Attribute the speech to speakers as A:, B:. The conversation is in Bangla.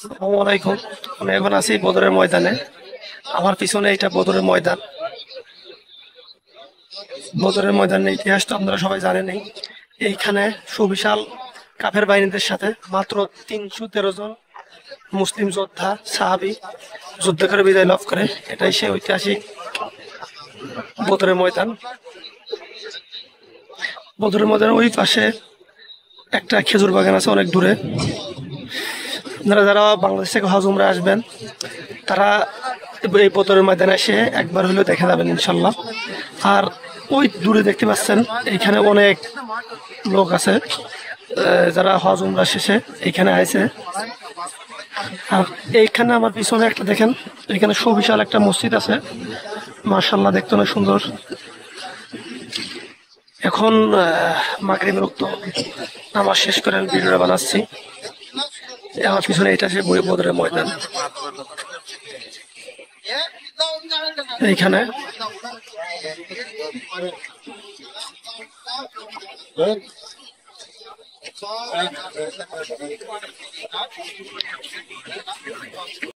A: আসসালামু আলাইকুম। আমি এখন আছি বদরের ময়দানে। আমার পিছনে এটা বদরের ময়দান। বদরের ময়দানের ইতিহাস তো আপনারা সবাই জানেনই। এইখানে সুবিশাল কাফের বাহিনীদের সাথে মাত্র ৩১৩ জন মুসলিম যোদ্ধা সাহাবী যুদ্ধ করে বিজয় লাভ করে। এটাই সেই ঐতিহাসিক বদরের ময়দান। বদরের ময়দানের ওই পাশে একটা খেজুর বাগান আছে অনেক দূরে। আপনারা যারা বাংলাদেশ থেকে হজ উমরা আসবেন তারা এই বদরের ময়দানে এসে একবার হলেও দেখে যাবেন ইনশাল্লাহ। আর ওই দূরে দেখতে পাচ্ছেন এখানে অনেক লোক আছে যারা হজ উমরা শেষে এখানে আইছে। আর এইখানে আমার পিছনে একটা দেখেন, এখানে সুবিশাল একটা মসজিদ আছে, মার্শাল্লাহ দেখতে অনেক সুন্দর। এখন মাগরিবের ওয়াক্ত নামাজ শেষ করে আমি ভিডিওটা বানাচ্ছি। আমার পিছনে এটা আছে বদরের ময়দান। এইখানে